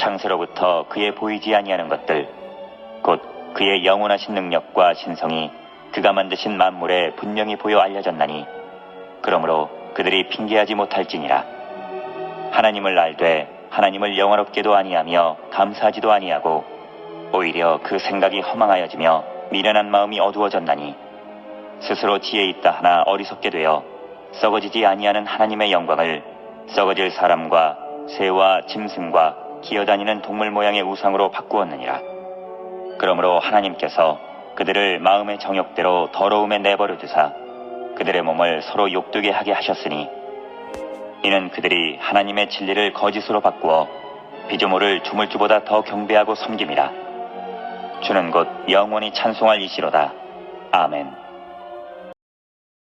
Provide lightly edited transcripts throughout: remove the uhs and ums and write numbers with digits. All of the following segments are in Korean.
창세로부터 그의 보이지 아니하는 것들 곧 그의 영원하신 능력과 신성이 그가 만드신 만물에 분명히 보여 알려졌나니 그러므로 그들이 핑계하지 못할지니라. 하나님을 알되 하나님을 영화롭게도 아니하며 감사하지도 아니하고 오히려 그 생각이 허망하여지며 미련한 마음이 어두워졌나니 스스로 지혜 있다 하나 어리석게 되어 썩어지지 아니하는 하나님의 영광을 썩어질 사람과 새와 짐승과 기어다니는 동물 모양의 우상으로 바꾸었느니라. 그러므로 하나님께서 그들을 마음의 정욕대로 더러움에 내버려 두사 그들의 몸을 서로 욕되게 하게 하셨으니 이는 그들이 하나님의 진리를 거짓으로 바꾸어 피조물을 주물주보다 더 경배하고 섬김이라. 주는 곧 영원히 찬송할 이시로다. 아멘.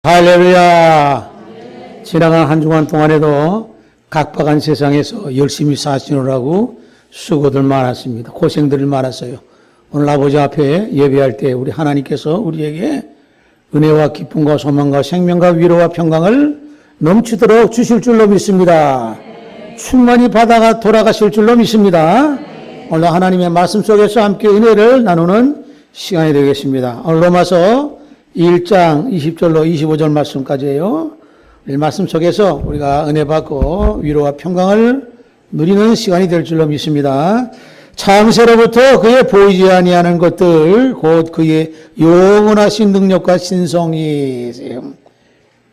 할렐루야. 지나간 한 주간 동안에도 각박한 세상에서 열심히 사시느라고 수고들 많았습니다. 고생들 많았어요. 오늘 아버지 앞에 예배할 때 우리 하나님께서 우리에게 은혜와 기쁨과 소망과 생명과 위로와 평강을 넘치도록 주실 줄로 믿습니다. 충만히 받아가 돌아가실 줄로 믿습니다. 오늘 하나님의 말씀 속에서 함께 은혜를 나누는 시간이 되겠습니다. 오늘 로마서 1장 20절로 25절 말씀까지예요. 이 말씀 속에서 우리가 은혜 받고 위로와 평강을 누리는 시간이 될 줄로 믿습니다. 창세로부터 그의 보이지 아니하는 것들 곧 그의 영원하신 능력과 신성이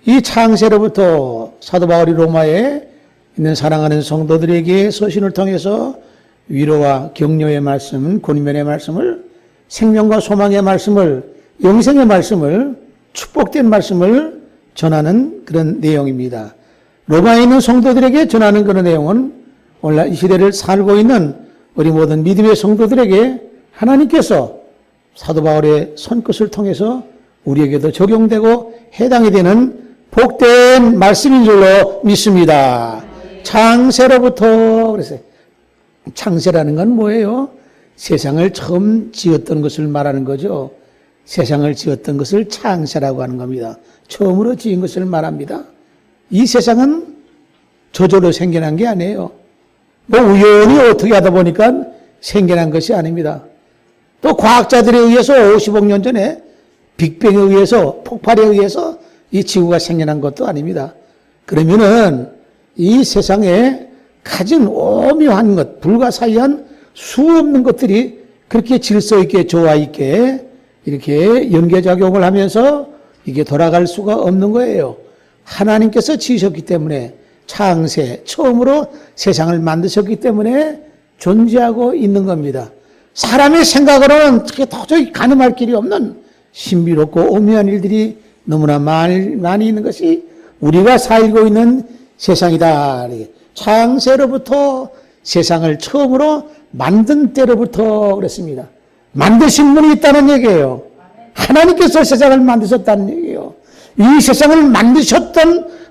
이 창세로부터 사도 바울이 로마에 있는 사랑하는 성도들에게 서신을 통해서 위로와 격려의 말씀, 권면의 말씀을 생명과 소망의 말씀을 영생의 말씀을 축복된 말씀을 전하는 그런 내용입니다. 로마에 있는 성도들에게 전하는 그런 내용은 오늘 이 시대를 살고 있는 우리 모든 믿음의 성도들에게 하나님께서 사도 바울의 손끝을 통해서 우리에게도 적용되고 해당이 되는 복된 말씀인 줄로 믿습니다. 창세로부터 그랬어요. 창세라는 건 뭐예요? 세상을 처음 지었던 것을 말하는 거죠. 세상을 지었던 것을 창세라고 하는 겁니다. 처음으로 지은 것을 말합니다. 이 세상은 저절로 생겨난 게 아니에요. 뭐 우연히 어떻게 하다 보니까 생겨난 것이 아닙니다. 또 과학자들에 의해서 50억 년 전에 빅뱅에 의해서 폭발에 의해서 이 지구가 생겨난 것도 아닙니다. 그러면은 이 세상에 가진 오묘한 것, 불가사의한 수없는 것들이 그렇게 질서 있게 조화 있게 이렇게 연계작용을 하면서 이게 돌아갈 수가 없는 거예요. 하나님께서 지으셨기 때문에 창세, 처음으로 세상을 만드셨기 때문에 존재하고 있는 겁니다. 사람의 생각으로는 도저히 가늠할 길이 없는 신비롭고 오묘한 일들이 너무나 많이 있는 것이 우리가 살고 있는 세상이다. 창세로부터 세상을 처음으로 만든 때로부터 그랬습니다. 만드신 분이 있다는 얘기예요. 하나님께서 세상을 만드셨다는 얘기예요. 이 세상을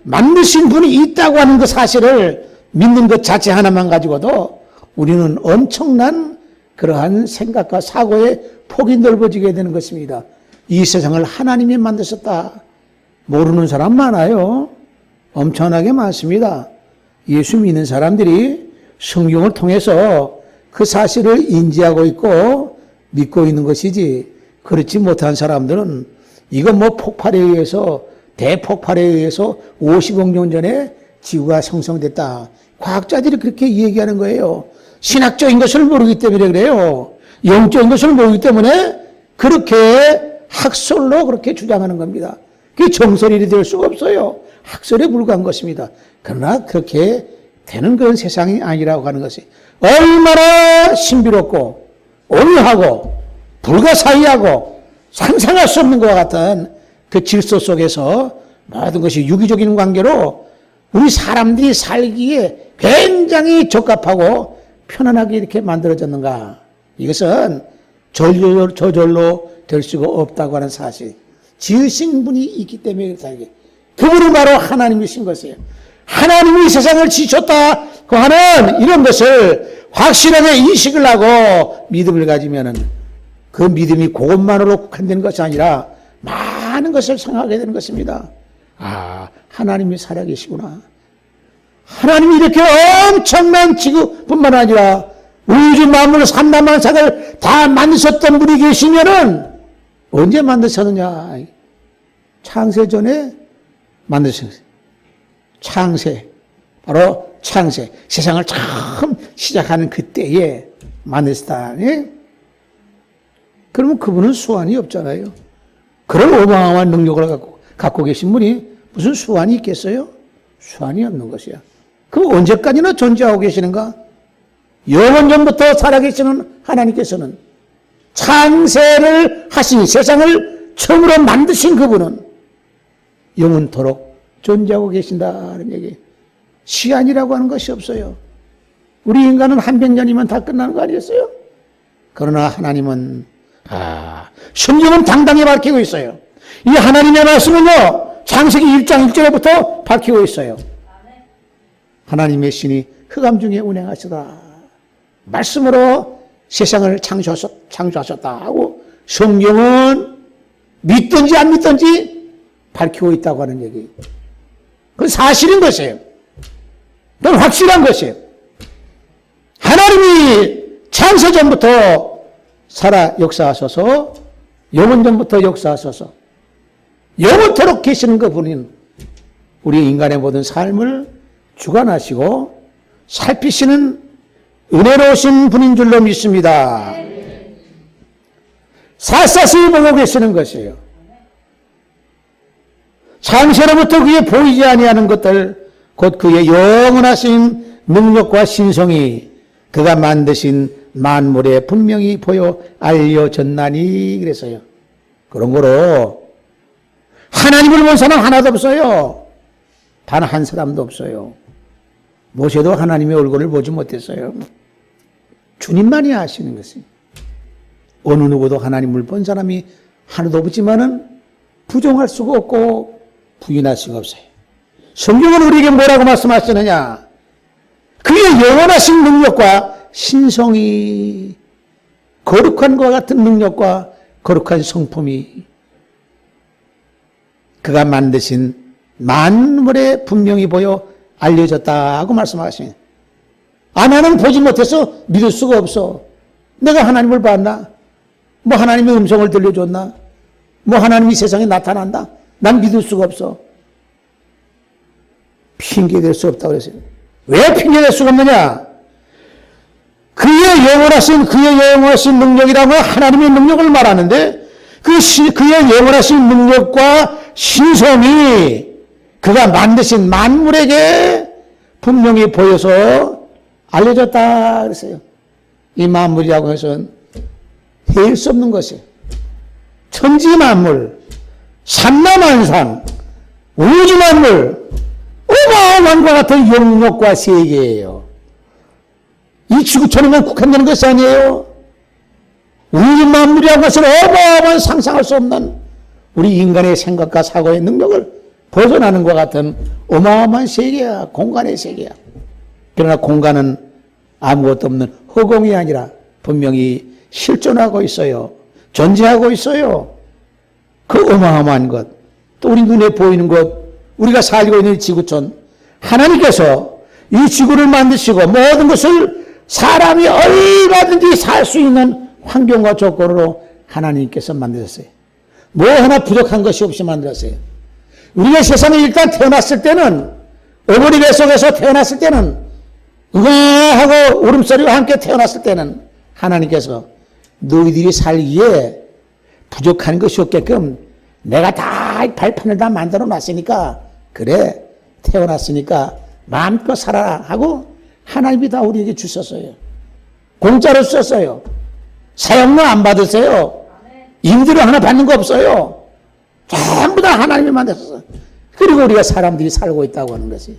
만드신 분이 있다고 하는 그 사실을 믿는 것 자체 하나만 가지고도 우리는 엄청난 그러한 생각과 사고의 폭이 넓어지게 되는 것입니다. 이 세상을 하나님이 만드셨다. 모르는 사람 많아요. 엄청나게 많습니다. 예수 믿는 사람들이 성경을 통해서 그 사실을 인지하고 있고 믿고 있는 것이지, 그렇지 못한 사람들은 이건 뭐 폭발에 의해서, 대폭발에 의해서 50억 년 전에 지구가 형성됐다. 과학자들이 그렇게 얘기하는 거예요. 신학적인 것을 모르기 때문에 그래요. 영적인 것을 모르기 때문에 그렇게 학설로 그렇게 주장하는 겁니다. 그게 정설이 될 수가 없어요. 학설에 불과한 것입니다. 그러나 그렇게 되는 그런 세상이 아니라고 하는 것이 얼마나 신비롭고 오묘하고 불가사의하고 상상할 수 없는 것과 같은 그 질서 속에서 모든 것이 유기적인 관계로 우리 사람들이 살기에 굉장히 적합하고 편안하게 이렇게 만들어졌는가. 이것은 저절로 될 수가 없다고 하는 사실. 지으신 분이 있기 때문에 살게. 그분은 바로 하나님이신 것이에요. 하나님이 세상을 지으셨다고 하는 이런 것을 확실하게 인식을 하고 믿음을 가지면은 그 믿음이 그것만으로 국한되는 것이 아니라 많은 것을 생각하게 되는 것입니다. 아, 하나님이 살아계시구나. 하나님이 이렇게 엄청난 지구뿐만 아니라 우주 만물 삼라만상을 다 만드셨던 분이 계시면은 언제 만드셨느냐? 창세 전에 만드셨어요. 창세. 바로 창세. 세상을 처음 시작하는 그때에 만드셨다. 예? 그러면 그분은 수완이 없잖아요. 그런 어마어마한 능력을 갖고 계신 분이 무슨 수완이 있겠어요? 수완이 없는 것이야. 그럼 언제까지나 존재하고 계시는가? 영원전부터 살아계시는 하나님께서는 창세를 하신 세상을 처음으로 만드신 그분은 영원토록 존재하고 계신다는 얘기. 시한이라고 하는 것이 없어요. 우리 인간은 한 백년이면 다 끝나는 거 아니겠어요? 그러나 하나님은 성경은 당당히 밝히고 있어요. 이 하나님의 말씀은요, 창세기 1장 1절부터 밝히고 있어요. 하나님의 신이 흑암 중에 운행하시다. 말씀으로 세상을 창조하셨다 하고 성경은 믿든지 안 믿든지 밝히고 있다고 하는 얘기. 그건 사실인 것이에요. 그건 확실한 것이에요. 하나님이 창세전부터 살아 역사하셔서 영원전부터 역사하셔서 영원토록 계시는 그분은 우리 인간의 모든 삶을 주관하시고 살피시는 은혜로우신 분인 줄로 믿습니다. 샅샅이 보고 계시는 것이에요. 창세로부터 그의 보이지 아니하는 것들, 곧 그의 영원하신 능력과 신성이 그가 만드신 만물에 분명히 보여 알려졌나니 그랬어요. 그런 거로 하나님을 본 사람 하나도 없어요. 단 한 사람도 없어요. 모세도 하나님의 얼굴을 보지 못했어요. 주님만이 아시는 것이. 어느 누구도 하나님을 본 사람이 하나도 없지만은 부정할 수가 없고 부인할 수가 없어요. 성경은 우리에게 뭐라고 말씀하시느냐? 그의 영원하신 능력과 신성이, 거룩한 것과 같은 능력과 거룩한 성품이 그가 만드신 만물에 분명히 보여 알려졌다고 말씀하시네. 나는 보지 못해서 믿을 수가 없어. 내가 하나님을 봤나? 뭐 하나님의 음성을 들려줬나? 뭐 하나님이 세상에 나타난다? 난 믿을 수가 없어. 핑계댈 수 없다고 그랬어요. 왜 핑계댈 수가 없느냐? 그의 영원하신 능력이라고 하나님의 능력을 말하는데 그의 영원하신 능력과 신성이 그가 만드신 만물에게 분명히 보여서 알려졌다 그랬어요. 이 만물이라고 해서는 헤일 수 없는 것이에요. 천지 만물, 삼라만상, 우주 만물, 어마어마한 것 같은 영역과 세계예요. 이 지구촌에만 국한되는 것이 아니에요. 우주 만물이라고 해서는 어마어마한 상상할 수 없는 우리 인간의 생각과 사고의 능력을 벗어나는 것 같은 어마어마한 세계야. 공간의 세계야. 그러나 공간은 아무것도 없는 허공이 아니라 분명히 실존하고 있어요. 존재하고 있어요. 그 어마어마한 것, 또 우리 눈에 보이는 것, 우리가 살고 있는 지구촌, 하나님께서 이 지구를 만드시고 모든 것을 사람이 얼마든지 살 수 있는 환경과 조건으로 하나님께서 만드셨어요. 뭐 하나 부족한 것이 없이 만들었어요. 우리가 세상에 일단 태어났을 때는, 어머니 뱃속에서 태어났을 때는, 응아하고 울음소리와 함께 태어났을 때는 하나님께서 너희들이 살기에 부족한 것이 없게끔 내가 다 발판을 다 만들어 놨으니까, 그래, 태어났으니까 마음껏 살아라 하고 하나님이 다 우리에게 주셨어요. 공짜로 주셨어요. 사용료 안 받으세요. 임대료 하나 받는 거 없어요. 전부 다 하나님이 만드셨어요. 그리고 우리가 사람들이 살고 있다고 하는 것이.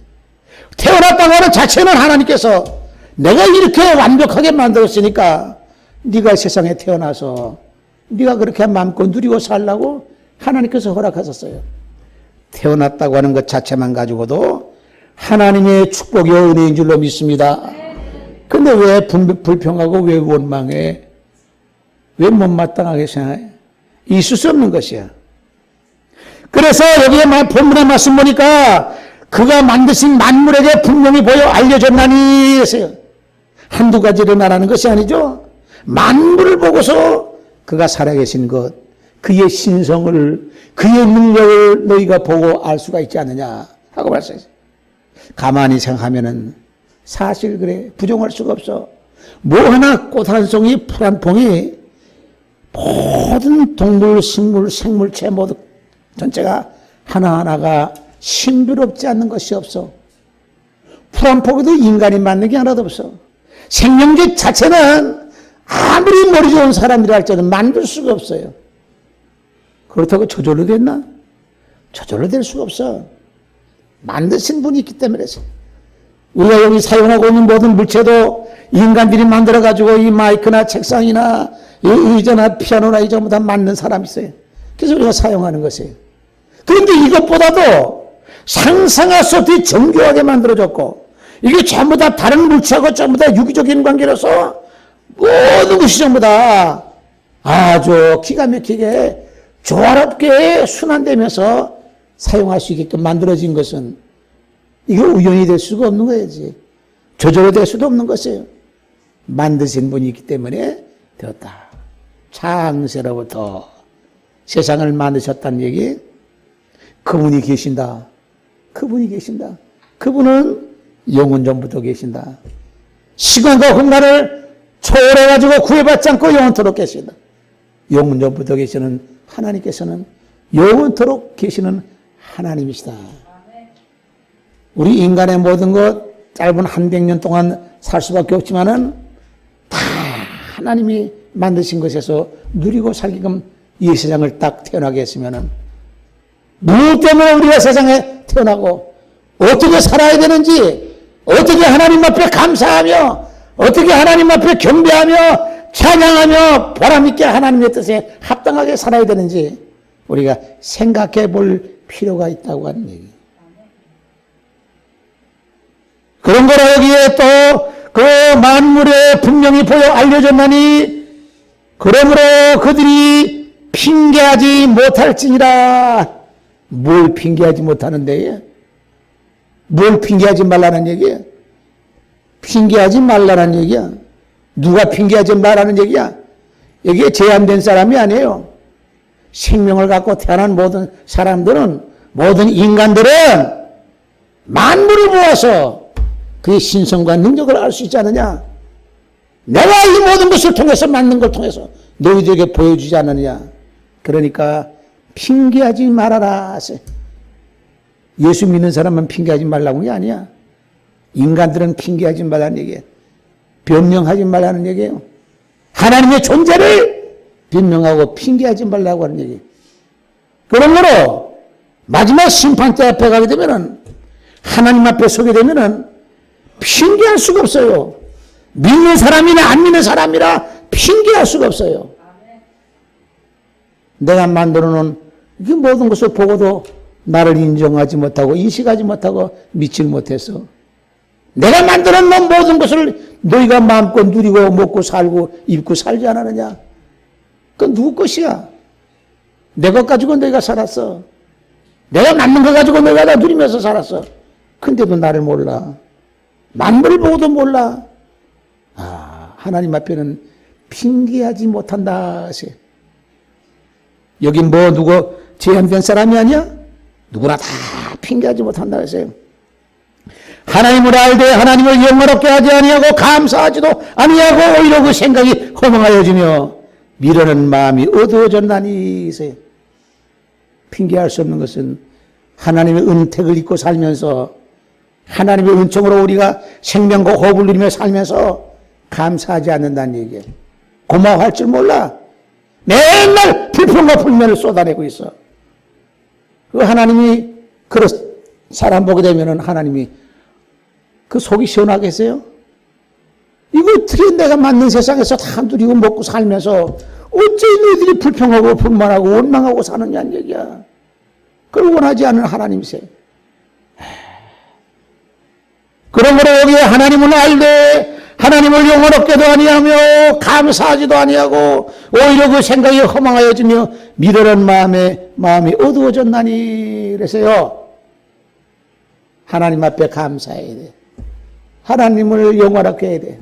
태어났다고 하는 자체는 하나님께서 내가 이렇게 완벽하게 만들었으니까 네가 세상에 태어나서 네가 그렇게 마음껏 누리고 살라고 하나님께서 허락하셨어요. 태어났다고 하는 것 자체만 가지고도 하나님의 축복이 은혜인 줄로 믿습니다. 근데 왜 불평하고 왜 원망해? 왜 못마땅하게 생각해? 있을 수 없는 것이야. 그래서 여기에 본문의 말씀 보니까 그가 만드신 만물에게 분명히 보여 알려졌나니 했어요. 한두 가지를 말하는 것이 아니죠. 만물을 보고서 그가 살아계신 것, 그의 신성을, 그의 능력을 너희가 보고 알 수가 있지 않느냐 하고 말씀했어요. 가만히 생각하면은 사실 그래, 부정할 수가 없어. 뭐 하나 꽃 한 송이, 풀 한 봉이 모든 동물, 식물, 생물체 모두 전체가 하나하나가 신비롭지 않는 것이 없어. 풀 한 포기도 인간이 만든 게 하나도 없어. 생명체 자체는 아무리 머리 좋은 사람이라 할지라도 만들 수가 없어요. 그렇다고 저절로 됐나? 저절로 될 수가 없어. 만드신 분이 있기 때문에 그래서. 우리가 여기 사용하고 있는 모든 물체도 인간들이 만들어가지고 이 마이크나 책상이나 이 의자나 피아노나 이 전부 다 만든 사람이 있어요. 그래서 우리가 사용하는 것이에요. 그런데 이것보다도 상상할 수 없이 정교하게 만들어졌고 이게 전부 다 다른 물체하고 전부 다 유기적인 관계로서 모든 것이 전부 다 아주 기가 막히게 조화롭게 순환되면서 사용할 수 있게끔 만들어진 것은 이거 우연히 될 수가 없는 거지. 저절로 될 수도 없는 것이에요. 만드신 분이 있기 때문에 되었다. 창세로부터 세상을 만드셨다는 얘기. 그분이 계신다. 그분이 계신다. 그분은 영원 전부터 계신다. 시간과 공간을 초월해가지고 구애받지 않고 영원토록 계신다. 영원 전부터 계시는 하나님께서는 영원토록 계시는 하나님이시다. 우리 인간의 모든 것 짧은 한 100년 동안 살 수밖에 없지만은 다 하나님이 만드신 것에서 누리고 살게끔 이 세상을 딱 태어나게 했으면은 무엇 때문에 우리가 세상에 태어나고 어떻게 살아야 되는지 어떻게 하나님 앞에 감사하며 어떻게 하나님 앞에 경배하며 찬양하며 보람있게 하나님의 뜻에 합당하게 살아야 되는지 우리가 생각해 볼 필요가 있다고 하는 얘기. 그런 거라 여기에 또 그 만물에 분명히 보여 알려졌나니 그러므로 그들이 핑계하지 못할지니라. 뭘 핑계하지 못하는데? 뭘 핑계하지 말라는 얘기야? 핑계하지 말라는 얘기야. 누가 핑계하지 말라는 얘기야? 여기에 제한된 사람이 아니에요. 생명을 갖고 태어난 모든 사람들은, 모든 인간들은 만물을 보아서 그의 신성과 능력을 알 수 있지 않느냐? 내가 이 모든 것을 통해서 만든 걸 통해서 너희들에게 보여주지 않느냐? 그러니까 핑계하지 말아라. 예수 믿는 사람은 핑계하지 말라고 하는 게 아니야. 인간들은 핑계하지 말라는 얘기예요. 변명하지 말라는 얘기예요. 하나님의 존재를 변명하고 핑계하지 말라고 하는 얘기예요. 그러므로 마지막 심판대 앞에 가게 되면은 하나님 앞에 서게 되면은 핑계할 수가 없어요. 믿는 사람이나 안 믿는 사람이라 핑계할 수가 없어요. 내가 만들어 놓은 이 모든 것을 보고도 나를 인정하지 못하고 인식하지 못하고 믿지 못해서 내가 만들어 놓은 모든 것을 너희가 마음껏 누리고 먹고 살고 입고 살지 않았느냐? 그건 누구 것이야? 내 것 가지고 너희가 살았어. 내가 만든 거 가지고 너희가 다 누리면서 살았어. 근데도 나를 몰라. 만물을 보고도 몰라. 아, 하나님 앞에는 핑계하지 못한다. 여기 뭐 누구 제한된 사람이 아니야? 누구나 다 핑계하지 못한다 했어요. 하나님을 알되 하나님을 영화롭게 하지 아니하고 감사하지도 아니하고 오히려 그 생각이 허망하여지며 미련한 마음이 어두워졌나니. 핑계할 수 없는 것은 하나님의 은택을 잊고 살면서 하나님의 은총으로 우리가 생명과 호흡을 누리며 살면서 감사하지 않는다는 얘기예요. 고마워할 줄 몰라. 맨날 불평과 불면을 쏟아내고 있어. 그 하나님이 그런 사람 보게 되면은 하나님이 그 속이 시원하겠어요? 이거 어떻게 내가 만든 세상에서 다 누리고 먹고 살면서 어째 너희들이 불평하고 불만하고 원망하고 사느냐는 얘기야. 그걸 원하지 않는 하나님이세요. 그러므로 여기에 하나님을 알되 하나님을 영원롭게도 아니하며 감사하지도 아니하고 오히려 그 생각이 허망하여지며 미련한 마음이 어두워졌나니. 그래서요 하나님 앞에 감사해야 돼. 하나님을 영원롭게 해야 돼.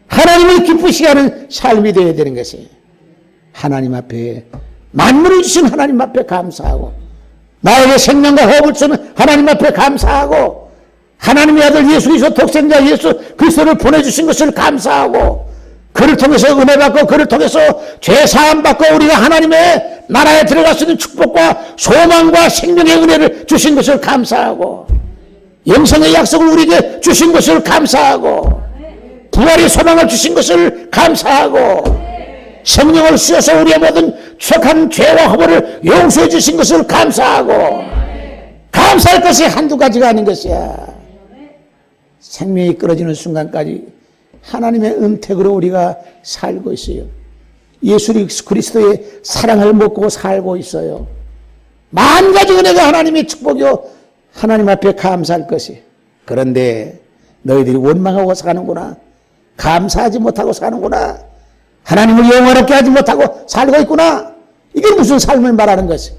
하나님을 기쁘시게 하는 삶이 되어야 되는 것이에요. 하나님 앞에 만물을 주신 하나님 앞에 감사하고 나에게 생명과 호흡을 주는 하나님 앞에 감사하고 하나님의 아들 예수 그리스도 독생자 예수 그리스도를 보내주신 것을 감사하고 그를 통해서 은혜 받고 그를 통해서 죄 사함 받고 우리가 하나님의 나라에 들어갈 수 있는 축복과 소망과 생명의 은혜를 주신 것을 감사하고 영생의 약속을 우리에게 주신 것을 감사하고 부활의 소망을 주신 것을 감사하고 성령을 씌워서 우리의 모든 추악한 죄와 허물을 용서해 주신 것을 감사하고 감사할 것이 한두 가지가 아닌 것이야. 생명이 끊어지는 순간까지 하나님의 은택으로 우리가 살고 있어요. 예수 그리스도의 사랑을 먹고 살고 있어요. 만 가지 은혜가 하나님의 축복이요 하나님 앞에 감사할 것이. 그런데 너희들이 원망하고 사는구나. 감사하지 못하고 사는구나. 하나님을 영원하게 하지 못하고 살고 있구나. 이게 무슨 삶을 말하는 것이?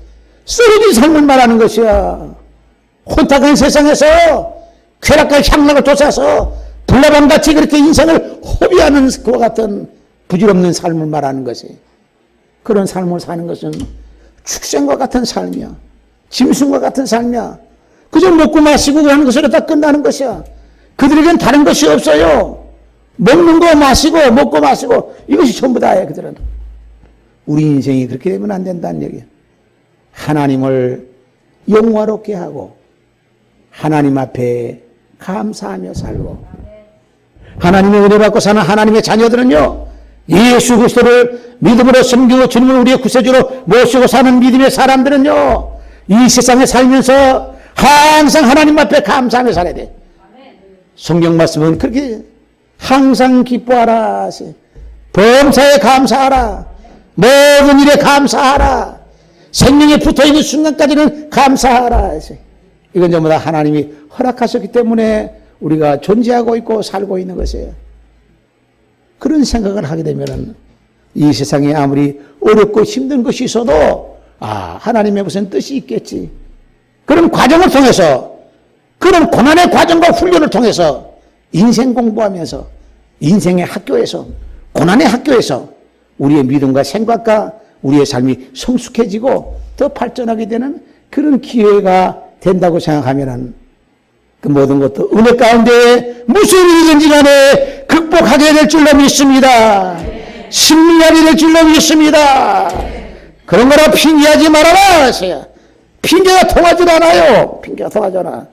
쓰러진 삶을 말하는 것이야. 혼탁한 세상에서 쾌락과 향락을 쫓아서 불나방같이 그렇게 인생을 허비하는 그와 같은 부질없는 삶을 말하는 것이. 그런 삶을 사는 것은 축생과 같은 삶이야. 짐승과 같은 삶이야. 그저 먹고 마시고 하는 것으로 다 끝나는 것이야. 그들에겐 다른 것이 없어요. 먹는 거 마시고 먹고 마시고 이것이 전부 다예요. 그들은. 우리 인생이 그렇게 되면 안 된다는 얘기야. 하나님을 영화롭게 하고 하나님 앞에 감사하며 살고 하나님의 은혜 받고 사는 하나님의 자녀들은요 예수 그리스도를 믿음으로 섬기고 주님을 우리의 구세주로 모시고 사는 믿음의 사람들은요 이 세상에 살면서 항상 하나님 앞에 감사하며 살아야 돼. 성경 말씀은 그렇게 항상 기뻐하라, 범사에 감사하라, 모든 일에 감사하라, 생명에 붙어있는 순간까지는 감사하라. 이건 전부 다 하나님이 허락하셨기 때문에 우리가 존재하고 있고 살고 있는 것이에요. 그런 생각을 하게 되면 이 세상에 아무리 어렵고 힘든 것이 있어도 하나님의 무슨 뜻이 있겠지. 그런 과정을 통해서 그런 고난의 과정과 훈련을 통해서 인생 공부하면서 인생의 학교에서 고난의 학교에서 우리의 믿음과 생각과 우리의 삶이 성숙해지고 더 발전하게 되는 그런 기회가 된다고 생각하면 그 모든 것도 은혜 가운데 무슨 일이든지 간에 극복하게 될 줄로 믿습니다. 승리하게 될 줄로 믿습니다. 그런 거라 핑계하지 말아라 하세요. 핑계가 통하지 않아요. 핑계가 통하지 않아.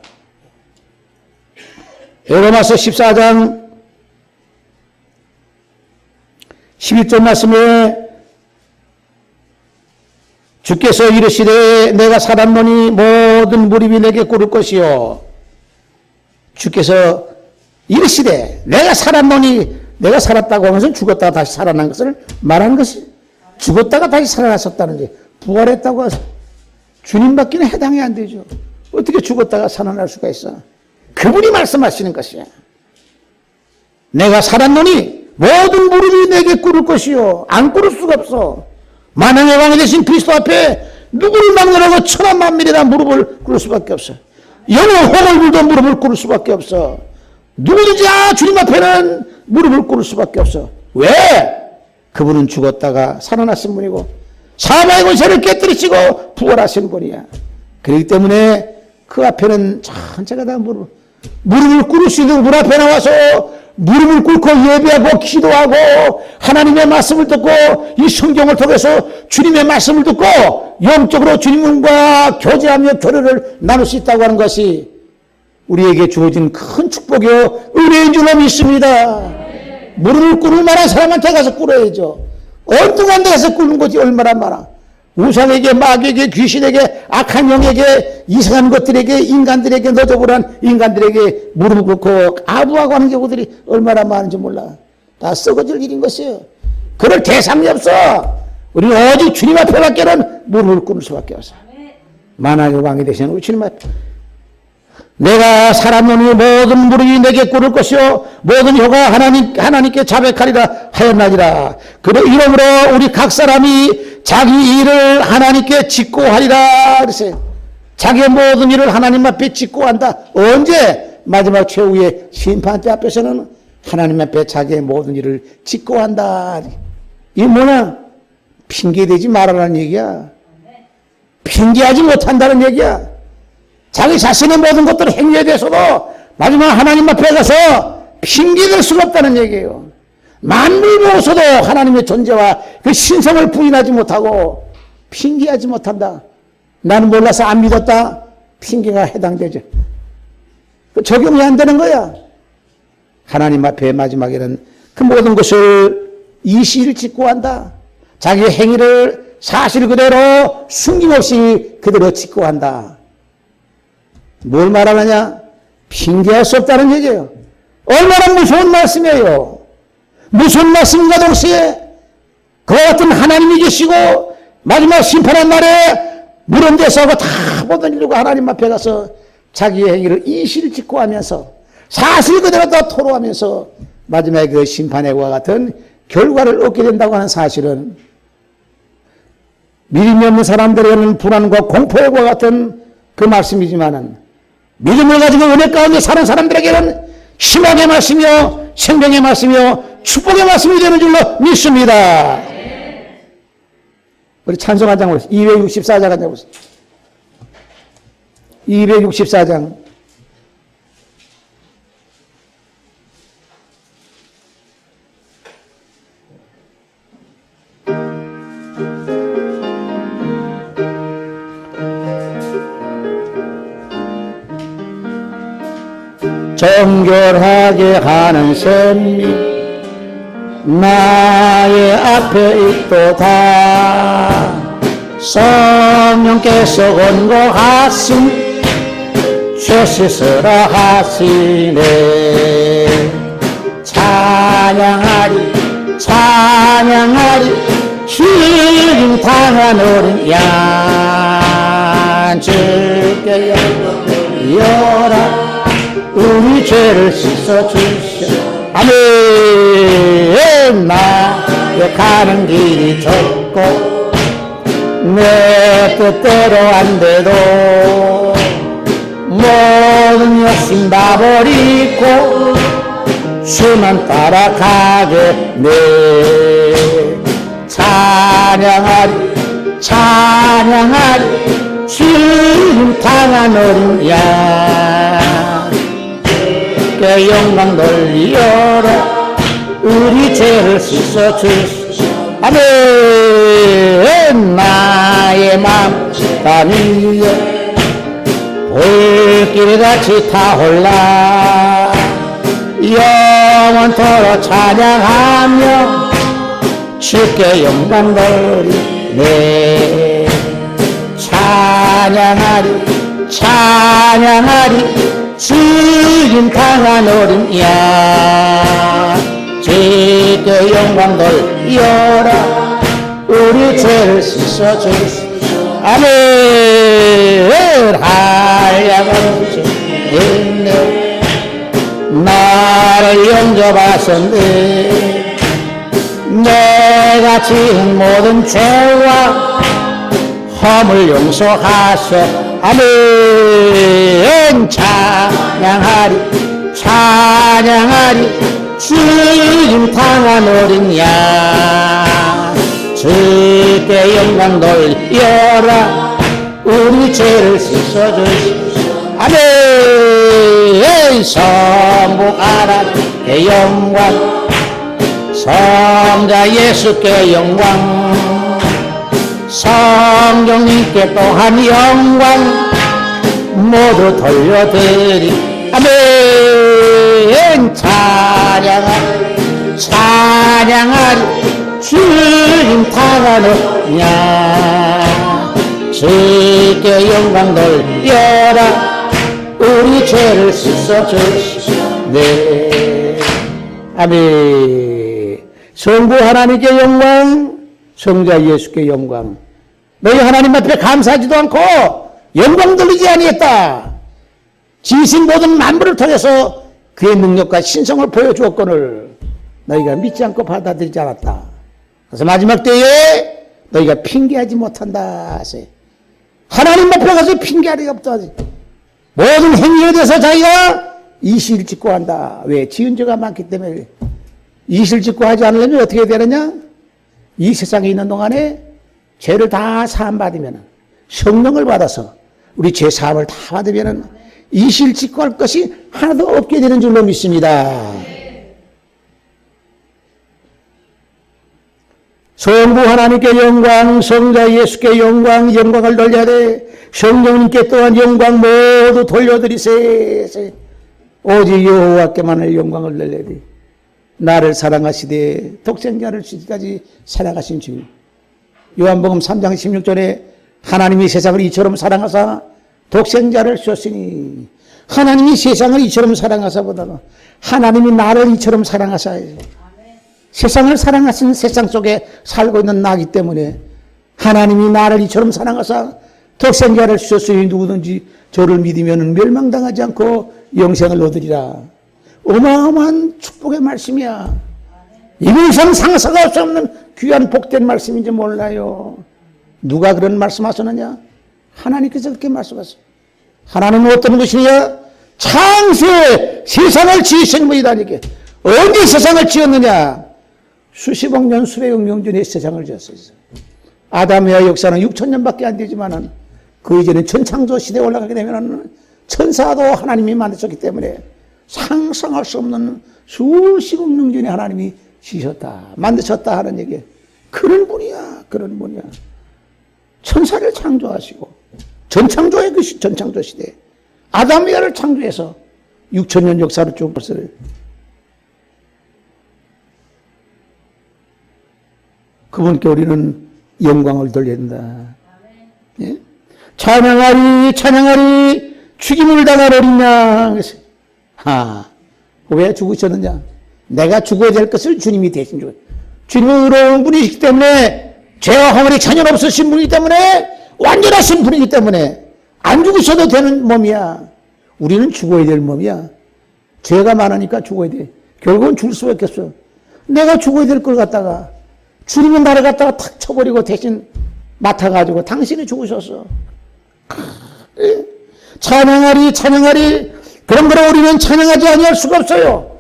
로마서 14장 11절 말씀에 주께서 이르시되 내가 살았노니 모든 무릎이 내게 꿇을 것이요. 주께서 이르시되 내가 살았노니 내가 살았다고 하면서 죽었다가 다시 살아난 것을 말하는 것이 죽었다가 다시 살아났었다는 게 부활했다고 해서 주님밖에는 해당이 안 되죠. 어떻게 죽었다가 살아날 수가 있어? 그분이 말씀하시는 것이야. 내가 살았노니 모든 무릎이 내게 꿇을 것이요. 안 꿇을 수가 없어. 만왕의 왕이 되신 그리스도 앞에 누구를 막느라고 천한 만민이 다 무릎을 꿇을 수밖에 없어. 영원 호걸불도 무릎을 꿇을 수밖에 없어. 누구든지 주님 앞에는 무릎을 꿇을 수밖에 없어. 왜? 그분은 죽었다가 살아나신 분이고 사망의 권세를 깨뜨리시고 부활하신 분이야. 그렇기 때문에 그 앞에는 전체가 다 무릎을 꿇을 수 있는 문 앞에 나와서 무릎을 꿇고 예배하고 기도하고 하나님의 말씀을 듣고 이 성경을 통해서 주님의 말씀을 듣고 영적으로 주님과 교제하며 교류를 나눌 수 있다고 하는 것이 우리에게 주어진 큰 축복이요 은혜인 줄로 믿습니다. 무릎을 꿇을 만한 사람한테 가서 꿇어야죠. 엉뚱한 데 가서 꿇는 것이 얼마나 많아. 우상에게, 마귀에게, 귀신에게, 악한 영에게, 이상한 것들에게, 인간들에게, 너저분한 인간들에게 무릎을 꿇고 아부하고 하는 경우들이 얼마나 많은지 몰라. 다 썩어질 일인 것이에요. 그럴 대상이 없어. 우리는 오직 주님 앞에밖에는 무릎을 꿇을 수밖에 없어. 만왕의 왕이 되시는 우리 주님 앞에 내가 살았노니 모든 무릎이 내게 꿇을 것이요 모든 혀가 하나님께 자백하리라 하였나니라. 이러므로 우리 각 사람이 자기 일을 하나님께 직고하리라 그랬어요. 자기의 모든 일을 하나님 앞에 직고한다. 언제? 마지막 최후의 심판대 앞에서는 하나님 앞에 자기의 모든 일을 짓고 한다. 이게 뭐냐? 핑계대지 말아라는 얘기야. 핑계하지 못한다는 얘기야. 자기 자신의 모든 것들을 행위에 대해서도 마지막 하나님 앞에 가서 핑계댈 수가 없다는 얘기예요. 만물 보고서도 하나님의 존재와 그 신성을 부인하지 못하고 핑계하지 못한다. 나는 몰라서 안 믿었다. 핑계가 해당되죠. 적용이 안 되는 거야. 하나님 앞에 마지막에는 그 모든 것을 이시를 짓고 한다. 자기의 행위를 사실 그대로 숨김없이 그대로 짓고 한다. 뭘 말하느냐? 핑계할 수 없다는 얘기예요. 얼마나 무서운 말씀이에요. 무서운 말씀과 동시에 그와 같은 하나님이 계시고 마지막 심판한 날에 물은 데서 하고 다 모든 인류가 하나님 앞에 가서 자기의 행위를 이시를 짓고 하면서 사실 그대로 다 토로하면서 마지막에 그 심판의 과 같은 결과를 얻게 된다고 하는 사실은 믿음이 없는 사람들에게는 불안과 공포의 과 같은 그 말씀이지만은 믿음을 가지고 은혜 가운데 사는 사람들에게는 희망의 말씀이요 생명의 말씀이요 축복의 말씀이 되는 줄로 믿습니다. 우리 찬송 한 장 보세요. 264장 한 장 보세요. 264장. 정결하게 하는 셈이 나의 앞에 있도다. 성령께서 권고하신 죄 씻으라 하시네. 찬양하리 찬양하리 주님 당한 어린 양 주께 열라 우리 죄를 씻어주시오. 아멘. 나의 가는 길이 좁고 내 뜻대로 안 돼도 모든 욕심 다 버리고 주만 따라가겠네. 찬양하리 찬양하리 주님 당한 어린 양 주께 영광 돌려라 우리 죄를 씻어주시오. 아멘. 나의 맘 땀 위에 불길같이 타올라 영원토록 찬양하며 주께 영광 돌리네. 찬양하리 찬양하리 주님 당한 어린 양 주께 영광 돌려라 우리 죄를 씻어주시오. 아멘. 한량한 주 있네 나를 영접하셨네. 내가 지은 모든 죄와 허물 용서하셔. 아멘. 찬양하리 찬양하리 주님 당한 어린 양 주께 영광 돌려라 우리 죄를 씻어주시오. 아멘. 성부하나님께 영광 성자 예수께 영광 성령님께 또한 영광 모두 돌려드리. 아멘. 찬양하리 찬양하리 주님 당하는 양 주께 영광 돌려라 우리 죄를 씻어주시오. 네. 아멘. 성부 하나님께 영광 성자 예수께 영광. 너희 하나님 앞에 감사하지도 않고 영광 돌리지 아니했다. 지신 모든 만물을 통해서 그의 능력과 신성을 보여주었거늘 너희가 믿지 않고 받아들이지 않았다. 그래서 마지막 때에 너희가 핑계하지 못한다 하세요. 하나님 앞에 가서 핑계할 리가 없다. 모든 행위에 대해서 자기가 이실 짓고 한다. 왜? 지은 죄가 많기 때문에. 이실 짓고 하지 않으려면 어떻게 되느냐? 이 세상에 있는 동안에 죄를 다 사함받으면, 성령을 받아서 우리 죄 사함을 다 받으면 이실 짓고 할 것이 하나도 없게 되는 줄로 믿습니다. 성부 하나님께 영광, 성자 예수께 영광, 영광을 돌려야 돼. 성령님께 또한 영광 모두 돌려드리세. 오직 여호와께만을 영광을 돌려야 돼. 나를 사랑하시되 독생자를 주기까지 사랑하신 주님. 요한복음 3장 16절에 하나님이 세상을 이처럼 사랑하사 독생자를 주셨으니, 하나님이 세상을 이처럼 사랑하사보다는 하나님이 나를 이처럼 사랑하사, 세상을 사랑하신 세상 속에 살고 있는 나기 때문에 하나님이 나를 이처럼 사랑하사 독생자를 주셨으니 누구든지 저를 믿으면 멸망당하지 않고 영생을 얻으리라. 어마어마한 축복의 말씀이야. 이번 이상 상사가 수 없는 귀한 복된 말씀인지 몰라요. 누가 그런 말씀하셨느냐? 하나님께서 그렇게 말씀하셨어요. 하나님은 어떤 것이냐? 창세 세상을 지으신 분이다니까. 언제 세상을 지었느냐? 수십억 년, 수백억 년 전에 세상을 지었어요. 아담의 역사는 6,000년밖에 안 되지만은 그 이전에 천창조 시대에 올라가게 되면은 천사도 하나님이 만드셨기 때문에 상상할 수 없는 수십억 년 전에 하나님이 지으셨다, 만드셨다 하는 얘기. 그런 분이야, 그런 분이야. 천사를 창조하시고 전창조의 그 전창조 시대 아담이야를 창조해서 6,000년 역사를 쭉 벌써요. 그분께 우리는 영광을 돌려야 된다. 예? 찬양하리 찬양하리 죽임을 당할 어린 양. 왜 죽으셨느냐? 내가 죽어야 될 것을 주님이 대신 죽었어요. 주님은 의로운 분이시기 때문에, 죄와 허물이 전혀 없으신 분이기 때문에, 완전하신 분이기 때문에 안 죽으셔도 되는 몸이야. 우리는 죽어야 될 몸이야. 죄가 많으니까 죽어야 돼. 결국은 죽을 수밖에 없어. 내가 죽어야 될 걸 갖다가 주님은 나를 갖다가 탁 쳐버리고 대신 맡아가지고 당신이 죽으셨어. 찬양하리 찬양하리. 그런 거로 우리는 찬양하지 아니할 수가 없어요.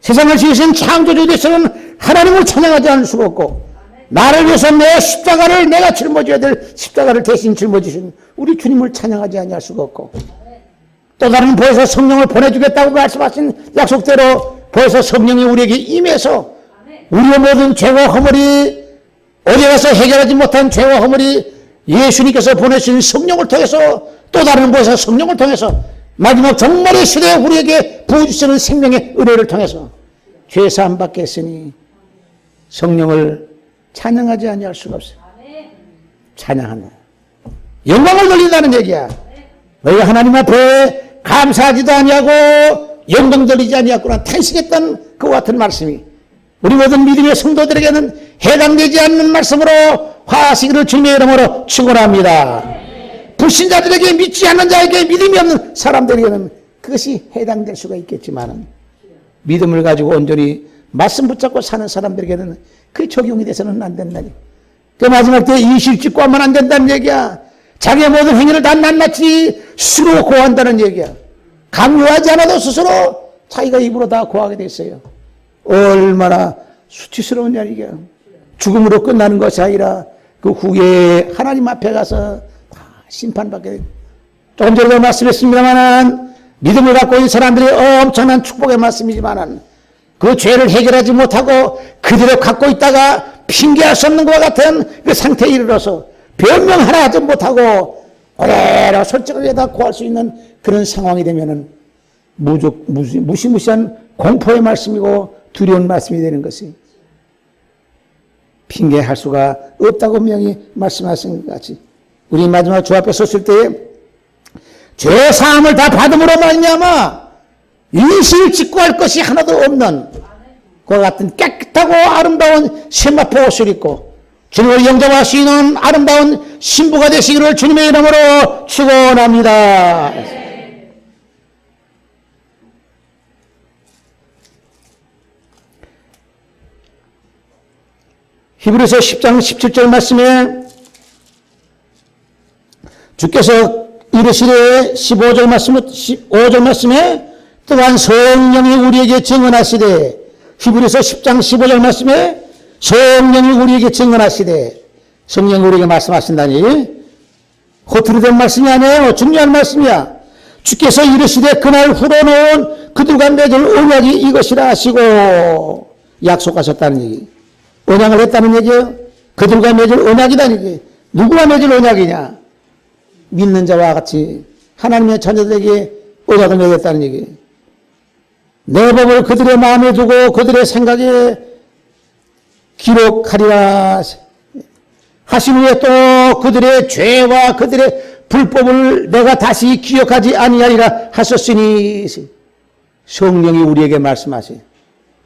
세상을 지으신 창조주에 대해서는 하나님을 찬양하지 않을 수가 없고, 나를 위해서 내 십자가를 내가 짊어져야 될 십자가를 대신 짊어지신 우리 주님을 찬양하지 아니할 수가 없고, 또 다른 보혜사 성령을 보내주겠다고 말씀하신 약속대로 보혜사 성령이 우리에게 임해서 우리의 모든 죄와 허물이, 어디 가서 해결하지 못한 죄와 허물이 예수님께서 보내신 성령을 통해서, 또 다른 보혜사 성령을 통해서 마지막 종말의 시대에 우리에게 부어주시는 생명의 은혜를 통해서 죄사함 받게 했으니 성령을 찬양하지 아니할 수가 없어요. 찬양한다. 영광을 돌린다는 얘기야. 너희 하나님 앞에 감사하지도 아니하고 영광 돌리지 아니하구나 탄식했던 그와 같은 말씀이 우리 모든 믿음의 성도들에게는 해당되지 않는 말씀으로 화하시기를 주님의 이름으로 축원합니다. 불신자들에게, 믿지 않는 자에게, 믿음이 없는 사람들에게는 그것이 해당될 수가 있겠지만, 믿음을 가지고 온전히 말씀 붙잡고 사는 사람들에게는 그 적용이 돼서는 안 된다니. 그 마지막 때 이실 짓고 하면 안 된다는 얘기야. 자기의 모든 행위를 다 낱낱이 스스로 고한다는 얘기야. 강요하지 않아도 스스로 자기가 입으로 다 고하게 돼 있어요. 얼마나 수치스러운 일이야. 죽음으로 끝나는 것이 아니라 그 후에 하나님 앞에 가서 심판받게 됩니다. 조금 전에도 말씀했습니다만, 믿음을 갖고 있는 사람들이 엄청난 축복의 말씀이지만 그 죄를 해결하지 못하고 그대로 갖고 있다가 핑계할 수 없는 것과 같은 그 상태에 이르러서 변명 하나 하지 못하고 그대로 솔직하게 구할 수 있는 그런 상황이 되면은 무시무시한 공포의 말씀이고 두려운 말씀이 되는 것이, 핑계할 수가 없다고 분명히 말씀하신 것 같이 우리 마지막 주 앞에 섰을 때에 죄 사함을 다 받음으로 말미암아 이실 짓고 할 것이 하나도 없는 그와 같은 깨끗하고 아름다운 세마포 옷을 입고 주님을 영접하시는 아름다운 신부가 되시기를 주님의 이름으로 축원합니다. 히브리서 10장 17절 말씀에 주께서 이르시되 15절 말씀에 또한 성령이 우리에게 증언하시되, 히브리서 10장 15절 말씀에 성령이 우리에게 증언하시되, 성령이 우리에게 말씀하신다니 허투루 된 말씀이 아니에요. 중요한 말씀이야. 주께서 이르시되 그날 후로는 그들과 맺을 언약이 이것이라 하시고 약속하셨다는 얘기. 언약을 했다는 얘기예요. 그들과 맺을 언약이다는 얘기. 누구와 맺을 언약이냐? 믿는 자와 같이 하나님의 자녀들에게 언약을 맺었다는 얘기. 내 법을 그들의 마음에 두고 그들의 생각에 기록하리라 하신 후에 또 그들의 죄와 그들의 불법을 내가 다시 기억하지 아니하리라 하셨으니, 성령이 우리에게 말씀하세요.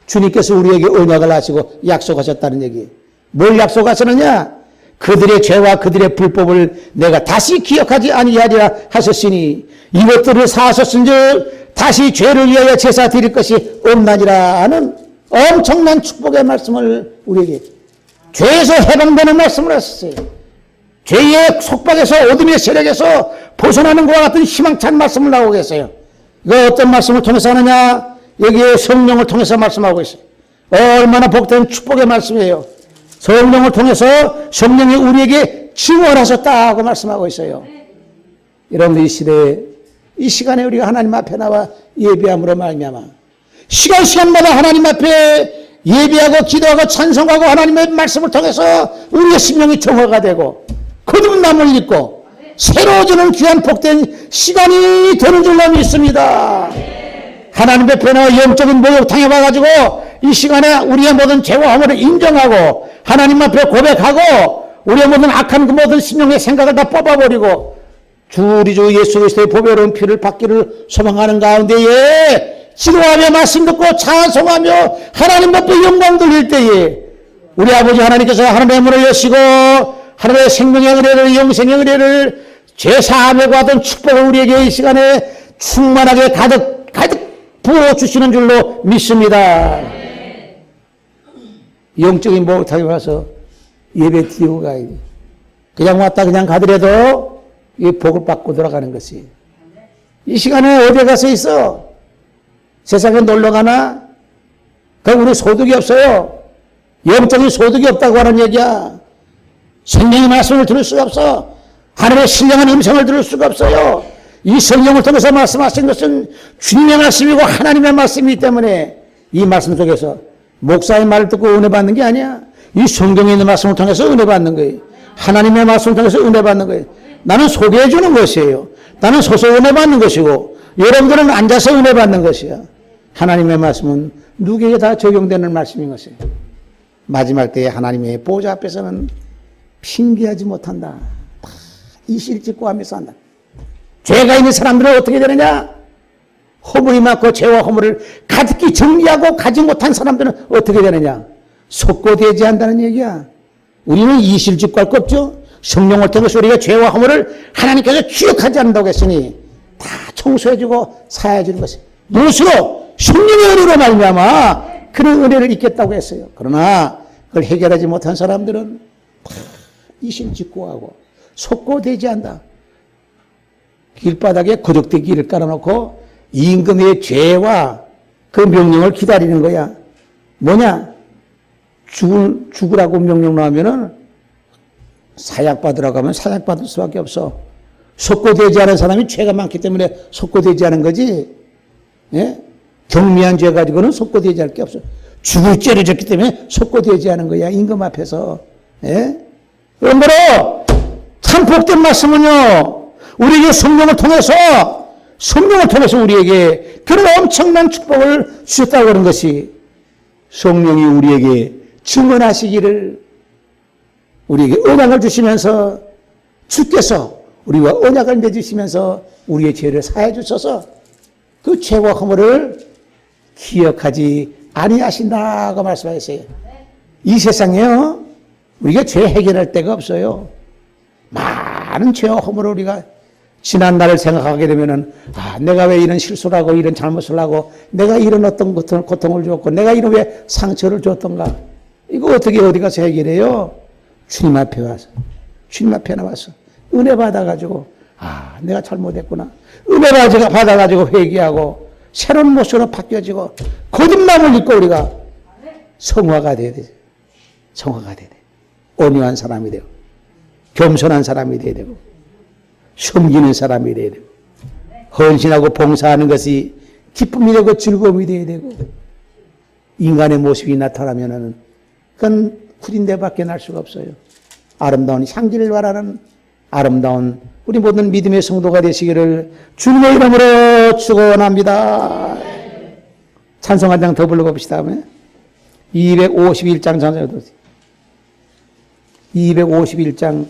주님께서 우리에게 언약을 하시고 약속하셨다는 얘기. 뭘 약속하셨느냐? 그들의 죄와 그들의 불법을 내가 다시 기억하지 아니하리라 하셨으니 이것들을 사하셨은즉 다시 죄를 위하여 제사 드릴 것이 없나니라 하는 엄청난 축복의 말씀을 우리에게, 죄에서 해방되는 말씀을 하셨어요. 죄의 속박에서 어둠의 세력에서 벗어나는 것과 같은 희망찬 말씀을 나오고 계세요. 이거 어떤 말씀을 통해서 하느냐? 여기에 성령을 통해서 말씀하고 있어요. 얼마나 복된 축복의 말씀이에요. 성령을 통해서 성령이 우리에게 증언하셨다고 말씀하고 있어요. 여러분들 이 시대에, 이 시간에 우리가 하나님 앞에 나와 예배함으로 말미암아 시간마다 하나님 앞에 예배하고 기도하고 찬송하고 하나님의 말씀을 통해서 우리의 심령이 정화가 되고 거듭남을 입고 새로워지는 귀한 복된 시간이 되는 줄로 믿습니다. 하나님 앞에 나와 영적인 목욕탕에 와가지고 이 시간에 우리의 모든 죄와 허물을 인정하고 하나님 앞에 고백하고 우리의 모든 악한 그 모든 심령의 생각을 다 뽑아버리고 주 우리 주 예수 그리스도의 보배로운 피를 받기를 소망하는 가운데에 기도하며 말씀 듣고 찬송하며 하나님 앞에 영광 돌릴 때에 우리 아버지 하나님께서 하나님의 문을 여시고 하나님의 생명의 은혜를, 영생의 은혜를, 죄사함에 관한 축복을 우리에게 이 시간에 충만하게 가득 부어주시는 줄로 믿습니다. 영적인 목욕탕에 와서 예배 드리고 가야 돼. 그냥 왔다 그냥 가더라도 이 복을 받고 돌아가는 것이. 이 시간에 어디 가서 있어? 세상에 놀러 가나? 그럼 우리 소득이 없어요. 영적인 소득이 없다고 하는 얘기야. 성령의 말씀을 들을 수가 없어. 하늘의 신령한 음성을 들을 수가 없어요. 이 성령을 통해서 말씀하신 것은 주님의 말씀이고 하나님의 말씀이기 때문에 이 말씀 속에서 목사의 말을 듣고 은혜 받는 게 아니야. 이 성경에 있는 말씀을 통해서 은혜 받는 거예요. 하나님의 말씀을 통해서 은혜 받는 거예요. 나는 소개해 주는 것이에요. 나는 서서 은혜 받는 것이고 여러분들은 앉아서 은혜 받는 것이야. 하나님의 말씀은 누구에게 다 적용되는 말씀인 것이에요. 마지막 때에 하나님의 보좌 앞에서는 핑계하지 못한다. 다 이실직고 하면서 한다. 죄가 있는 사람들은 어떻게 되느냐? 허물이 많고 죄와 허물을 가득히 정리하고 가지 못한 사람들은 어떻게 되느냐? 속고되지 한다는 얘기야. 우리는 이실직고 할 거 없죠? 성령을 통해서 우리가 죄와 허물을 하나님께서 기억하지 않는다고 했으니 다 청소해주고 사해주는 것이 무엇으로? 성령의 은혜로 말미암아 그런 은혜를 입겠다고 했어요. 그러나 그걸 해결하지 못한 사람들은 다 이실직고하고 속고되지 않는다. 길바닥에 거적대 길을 깔아놓고 임금의 죄와 그 명령을 기다리는 거야. 뭐냐? 죽으라고 명령 나오면은 사약받으라고 하면 사약받을 수밖에 없어. 속고되지 않은 사람이 죄가 많기 때문에 속고되지 않은 거지. 예? 경미한 죄 가지고는 속고되지 않을 게 없어. 죽을 죄를 졌기 때문에 속고되지 않은 거야. 임금 앞에서. 예? 그러므로 참 복된 말씀은요. 우리에게 성령을 통해서 우리에게 그런 엄청난 축복을 주셨다고 하는 것이 성령이 우리에게 증언하시기를 우리에게 언약을 주시면서 주께서 우리와 언약을 맺으시면서 우리의 죄를 사해 주셔서 그 죄와 허물을 기억하지 아니하신다고 말씀하셨어요. 이 세상에요. 우리가 죄 해결할 데가 없어요. 많은 죄와 허물을 우리가 지난 날을 생각하게 되면은 내가 왜 이런 실수를 하고 이런 잘못을 하고 내가 이런 어떤 고통을 줬고 내가 이런 왜 상처를 줬던가 이거 어떻게 어디 가서 해결해요? 주님 앞에 와서 주님 앞에 나와서 은혜 받아가지고 내가 잘못했구나 은혜 받아가지고 회개하고 새로운 모습으로 바뀌어지고 거듭남을 입고 우리가 성화가 돼야 돼. 성화가 돼야 돼. 온유한 사람이 되고 겸손한 사람이 돼야 되고 섬기는 사람이 돼야 되고 헌신하고 봉사하는 것이 기쁨이 되고 즐거움이 돼야 되고 인간의 모습이 나타나면은 그건 후진대밖에 날 수가 없어요. 아름다운 향기를 바라는 아름다운 우리 모든 믿음의 성도가 되시기를 주님의 이름으로 축원합니다. 찬송 한 장 더 불러봅시다. 251장 찬송 251장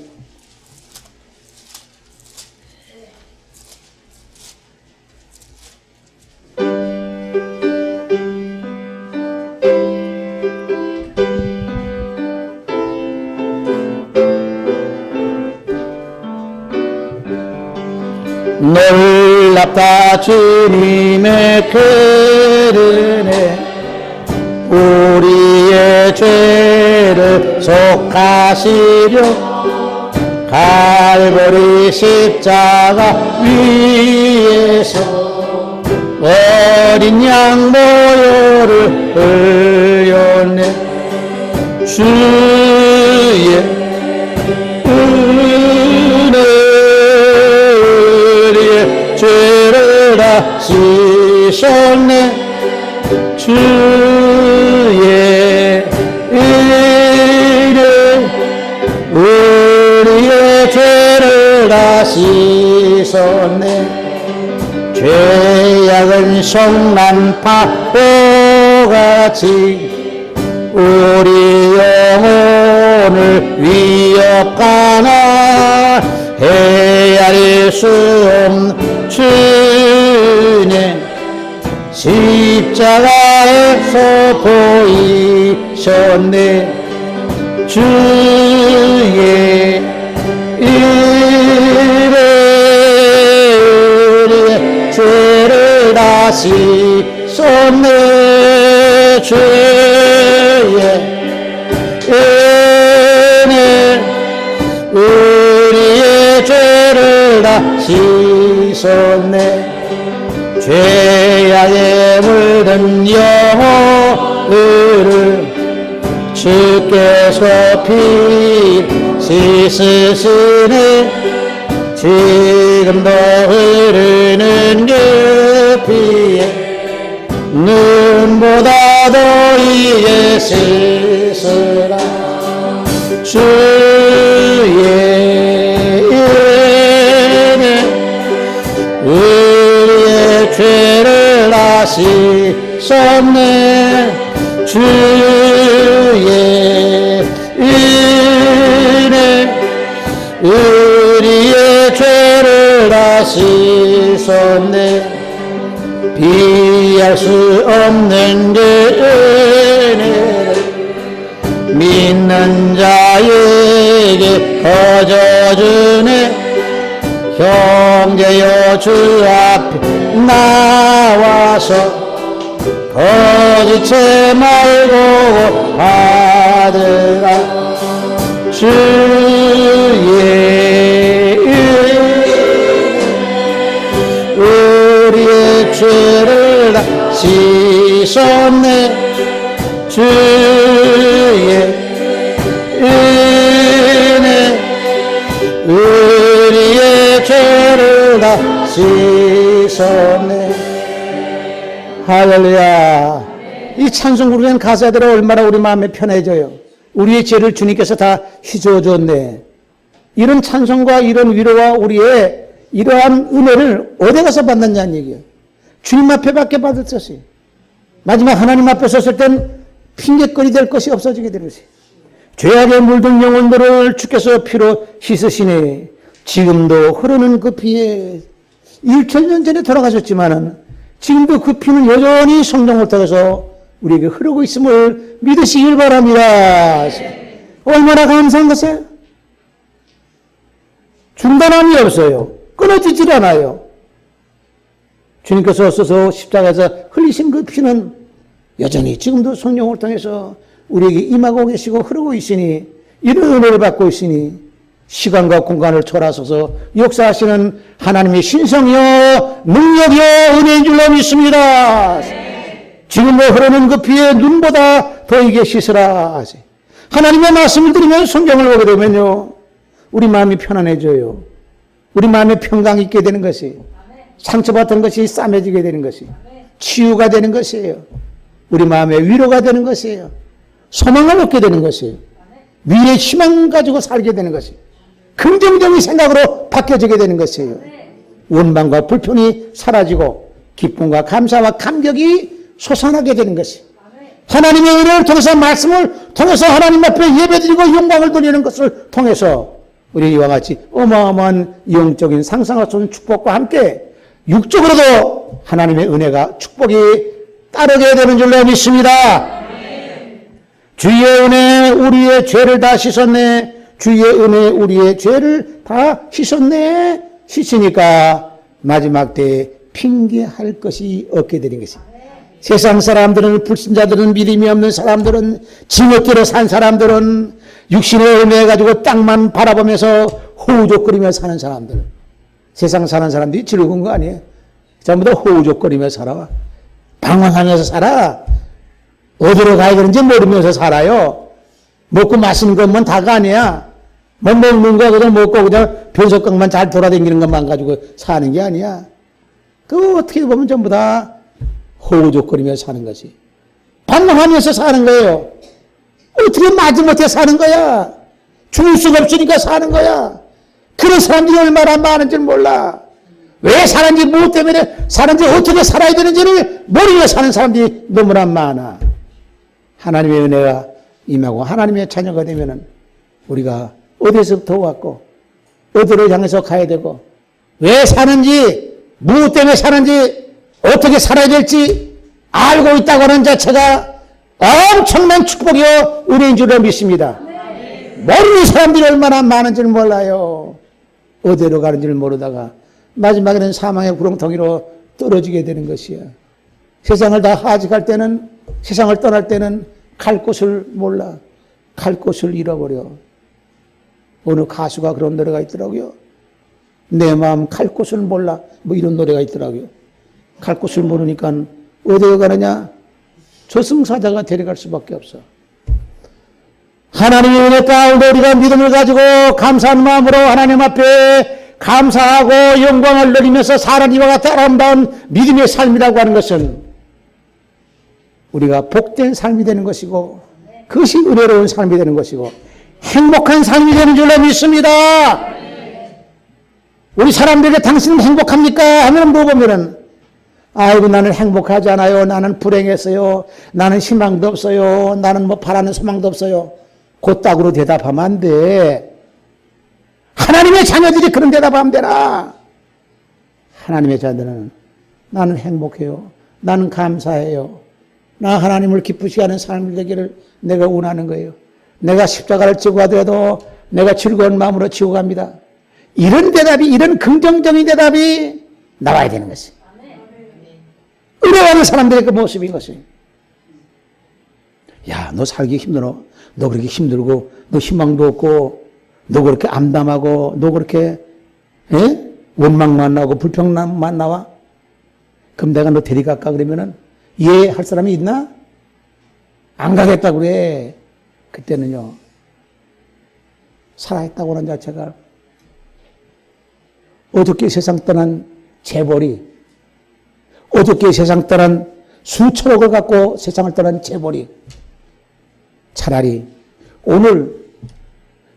놀랍다 주님의 그르네 우리의 죄를 속하시려 갈보리 십자가 위에서 어린 양 보혈을 흘렸네 주의 은혜의 죄를 다 씻었네 주의 은혜 우리의 죄를 다 씻었네 죄악은 성난 파도같이 우리 영혼을 위협하나 헤아릴 수 없는 주님 십자가에서 보이셨네 주의 이름의 죄를 다 씻었네 주의 은혜 우리의 죄를 다 씻었네 죄악에 물든 영혼을 주께서 피 씻으시네 지금도 흐르는 그 피에 눈보다도 이제 씻으라 주의 은혜 우리의 죄를 다 씻었네 주의 은혜 우리의 죄를 다 씻었네 비할 수 없는 그 은혜를 믿는 자에게 거저주네 형제여 주 앞에 나와서 거짓체 말고 받으라 주의 우리의 죄를 다 씻었네 주의 은혜 우리의 죄를 다 씻었네 할렐루야. 이 찬송 부르는 가사들이 얼마나 우리 마음에 편해져요. 우리의 죄를 주님께서 다 휘저어줬네. 이런 찬송과 이런 위로와 우리의 이러한 은혜를 어디 가서 받느냐는 얘기예요. 주님 앞에 밖에 받을 것이 마지막 하나님 앞에 섰을 땐 핑계거리 될 것이 없어지게 되는 것이 죄악에 물든 영혼들을 주께서 피로 씻으시네. 지금도 흐르는 그 피에 1,000년 전에 돌아가셨지만은 지금도 그 피는 여전히 성령을 통해서 우리에게 흐르고 있음을 믿으시길 바랍니다. 얼마나 감사한 것이에요. 중단함이 없어요. 끊어지질 않아요. 주님께서 어서서 십자가에서 흘리신 그 피는 여전히 지금도 성령을 통해서 우리에게 임하고 계시고 흐르고 있으니 이런 은혜를 받고 있으니 시간과 공간을 초월하셔서 역사하시는 하나님의 신성이요 능력이요 은혜인 줄로 믿습니다. 지금도 흐르는 그 피에 눈보다 더이게 씻으라 하세요. 하나님의 말씀을 들으면 성경을 보게 되면요 우리 마음이 편안해져요. 우리 마음에 평강이 있게 되는 것이에요. 상처받은 것이 싸매지게 되는 것이에요. 치유가 되는 것이에요. 우리 마음에 위로가 되는 것이에요. 소망을 얻게 되는 것이에요. 미래의 희망 가지고 살게 되는 것이에요. 긍정적인 생각으로 바뀌어지게 되는 것이에요. 원망과 불편이 사라지고 기쁨과 감사와 감격이 솟아나게 되는 것이에요. 하나님의 은혜를 통해서 말씀을 통해서 하나님 앞에 예배드리고 영광을 돌리는 것을 통해서 우리 이와 같이 어마어마한 영적인 상상할 수 없는 축복과 함께 육적으로도 하나님의 은혜가 축복이 따르게 되는 줄로 믿습니다. 주의 은혜 우리의 죄를 다 씻었네. 주의 은혜 우리의 죄를 다 씻었네. 씻으니까 마지막 때에 핑계할 것이 없게 되는 것입니다. 세상 사람들은 불신자들은 믿음이 없는 사람들은 지멋대로 산 사람들은 육신의 은혜 가지고 땅만 바라보면서 호우적거리며 사는 사람들. 세상 사는 사람들이 즐거운 거 아니에요. 전부 다 호우적거리며 살아. 방황하면서 살아. 어디로 가야 되는지 모르면서 살아요. 먹고 마시는 것만 다가 아니야. 뭐 먹는 거 그냥 먹고 그냥 변속강만 잘 돌아다니는 것만 가지고 사는 게 아니야. 그거 어떻게 보면 전부 다 호우적거리며 사는 것이. 방황하면서 사는 거예요. 어떻게 마지못해 사는 거야. 죽을 수가 없으니까 사는 거야. 그런 사람들이 얼마나 많은지 몰라. 왜 사는지, 무엇 때문에 사는지, 어떻게 살아야 되는지를 모르며 사는 사람들이 너무나 많아. 하나님의 은혜가 임하고 하나님의 자녀가 되면은 우리가 어디서부터 왔고 어디로 향해서 가야 되고 왜 사는지 무엇 때문에 사는지 어떻게 살아야 될지 알고 있다고 하는 자체가 엄청난 축복이요 은혜인 줄로 믿습니다. 모르는 사람들이 얼마나 많은지는 몰라요. 어디로 가는지를 모르다가 마지막에는 사망의 구렁텅이로 떨어지게 되는 것이야. 세상을 다 하직할 때는 세상을 떠날 때는 갈 곳을 몰라. 갈 곳을 잃어버려. 어느 가수가 그런 노래가 있더라고요. 내 마음 갈 곳을 몰라. 뭐 이런 노래가 있더라고요. 갈 곳을 모르니까 어디에 가느냐? 저승사자가 데려갈 수밖에 없어. 하나님의 은혜 가운데 우리가 믿음을 가지고 감사한 마음으로 하나님 앞에 감사하고 영광을 누리면서 사는 이와 같은 아름다운 믿음의 삶이라고 하는 것은 우리가 복된 삶이 되는 것이고 그것이 은혜로운 삶이 되는 것이고 행복한 삶이 되는 줄로 믿습니다. 우리 사람들에게 당신은 행복합니까? 하면 물어보면은 아이고 나는 행복하지 않아요. 나는 불행했어요. 나는 희망도 없어요. 나는 뭐 바라는 소망도 없어요. 곧다구로 대답하면 안 돼. 하나님의 자녀들이 그런 대답하면 되나? 하나님의 자녀들은 나는 행복해요. 나는 감사해요. 나 하나님을 기쁘시게 하는 삶이 되기를 내가 원하는 거예요. 내가 십자가를 지고 가더라도 내가 즐거운 마음으로 지고 갑니다. 이런 대답이, 이런 긍정적인 대답이 나와야 되는 것이. 은혜하는 사람들의 그 모습인 것이. 야, 너 살기 힘들어. 너 그렇게 힘들고, 너 희망도 없고, 너 그렇게 암담하고, 너 그렇게, 원망만 나오고, 불평만 나와? 그럼 내가 너 데려갈까? 그러면은, 이해할 사람이 있나? 안 가겠다고 그래. 그때는요, 살아있다고 하는 자체가, 어저께 세상 떠난 재벌이, 어저께 세상 떠난 수천억을 갖고 세상을 떠난 재벌이, 차라리 오늘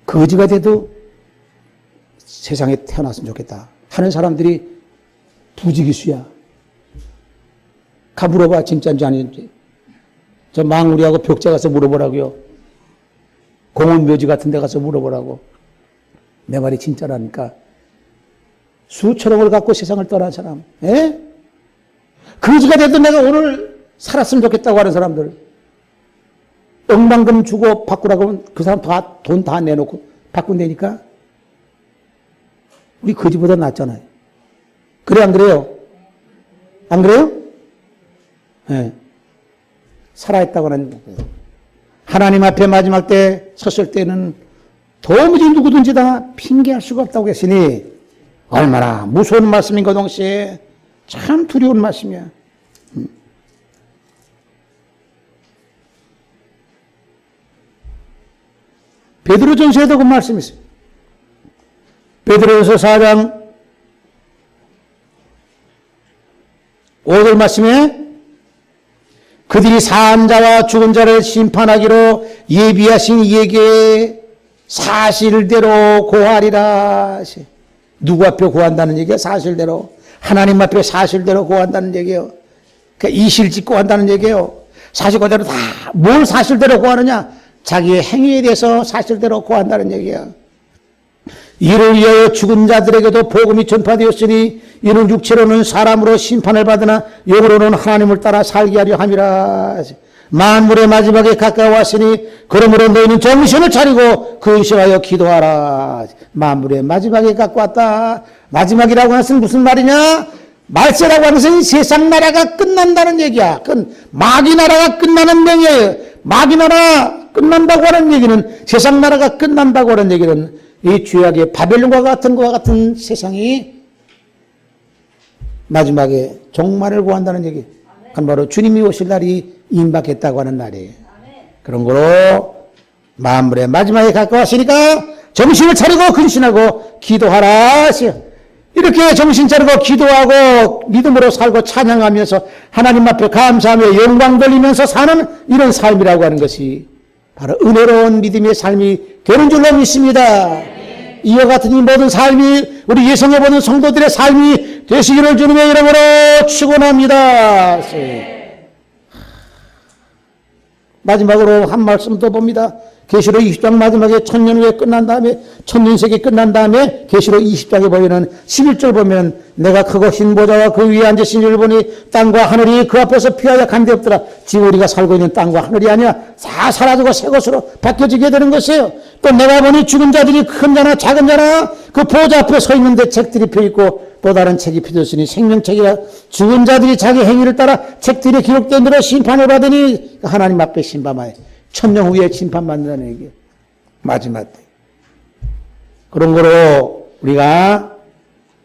거지가 돼도 세상에 태어났으면 좋겠다 하는 사람들이 부지기수야. 가 물어봐 진짜인지 아닌지. 저 망우리하고 벽제 가서 물어보라고요. 공원묘지 같은 데 가서 물어보라고. 내 말이 진짜라니까. 수천억을 갖고 세상을 떠난 사람, 거지가 돼도 내가 오늘 살았으면 좋겠다고 하는 사람들, 억만금 주고 바꾸라고 하면 그 사람 돈 다 내놓고 바꾼다니까? 우리 거지보다 낫잖아요. 그래, 안 그래요? 안 그래요? 네. 살아있다고 하는, 하나님 앞에 마지막 때 섰을 때는 도무지 누구든지 다 핑계할 수가 없다고 했으니 얼마나 무서운 말씀인가 동시에 참 두려운 말씀이야. 베드로전서에도 그 말씀이 있어요. 베드로전서 4장 5절 말씀에 그들이 산 자와 죽은 자를 심판하기로 예비하신 이에게 사실대로 고하리라. 누구 앞에 고한다는 얘기야? 사실대로. 하나님 앞에 사실대로 고한다는 얘기예요. 그러니까 이실직고 한다는 얘기예요. 사실 그대로 다 뭘 사실대로 고하느냐? 자기의 행위에 대해서 사실대로 고한다는 얘기야. 이를 위하여 죽은 자들에게도 복음이 전파되었으니 이는 육체로는 사람으로 심판을 받으나 영으로는 하나님을 따라 살게 하려 함이라. 만물의 마지막에 가까워왔으니 그러므로 너희는 정신을 차리고 근심하여 기도하라. 만물의 마지막에 가까웠다. 마지막이라고 하는 것은 무슨 말이냐? 말세라고 하는 것은 세상 나라가 끝난다는 얘기야. 마귀 나라가 끝나는 얘기예요. 마귀 나라 끝난다고 하는 얘기는, 세상 나라가 끝난다고 하는 얘기는 이 죄악의 바벨론과 같은 것과 같은 세상이 마지막에 종말을 구한다는 얘기. 그건 바로 주님이 오실 날이 임박했다고 하는 날이에요. 그런 거로 만물의 마지막에 가까웠으니까 정신을 차리고 근신하고 기도하라 하세요. 이렇게 정신 차리고 기도하고 믿음으로 살고 찬양하면서 하나님 앞에 감사하며 영광 돌리면서 사는 이런 삶이라고 하는 것이 바로 은혜로운 믿음의 삶이 되는 줄로 믿습니다. 이와 같은 이 모든 삶이 우리 예성에 보는 성도들의 삶이 되시기를 주님의 이름으로 축원합니다. 마지막으로 한 말씀 더 봅니다. 계시록 20장 마지막에 천년 후에 끝난 다음에, 천년세기 끝난 다음에 계시록 20장에 보면은 11절 보면 내가 크고 흰 보좌와 그 위에 앉으신 이를 보니 땅과 하늘이 그 앞에서 피하여 간데 없더라. 지금 우리가 살고 있는 땅과 하늘이 아니야. 다 사라지고 새 것으로 바뀌어지게 되는 것이에요. 또 내가 보니 죽은 자들이 큰 자나 작은 자나 그 보좌 앞에 서 있는데 책들이 펴있고 또 다른 책이 펴졌으니 생명책이라. 죽은 자들이 자기 행위를 따라 책들이 기록된 대로 심판을 받으니 하나님 앞에 심판하여 천년 후에 심판받는다는 얘기예요. 마지막 때. 그런 거로 우리가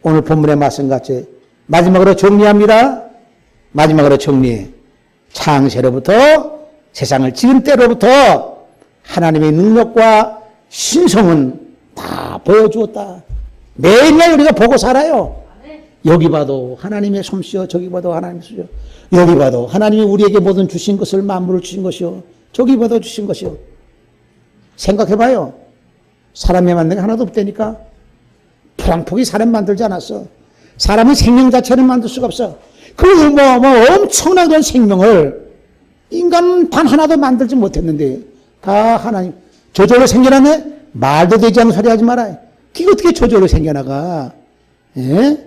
오늘 본문의 말씀같이 마지막으로 정리합니다. 마지막으로 정리해. 창세로부터 세상을 지은 때로부터 하나님의 능력과 신성은 다 보여주었다. 매일매일 우리가 보고 살아요. 여기 봐도 하나님의 솜씨요, 저기 봐도 하나님의 솜씨요. 여기 봐도 하나님이 우리에게 모든 주신 것을 만물을 주신 것이요, 저기 봐도 주신 것이요. 생각해봐요. 사람이 만든 게 하나도 없다니까. 토랑폭이 사람 만들지 않았어. 사람은 생명 자체는 만들 수가 없어. 그 엄청난 생명을 인간은 단 하나도 만들지 못했는데 다 하나님. 저절로 생겨나네? 말도 되지 않는 소리 하지 말아요. 그게 어떻게 저절로 생겨나가? 예?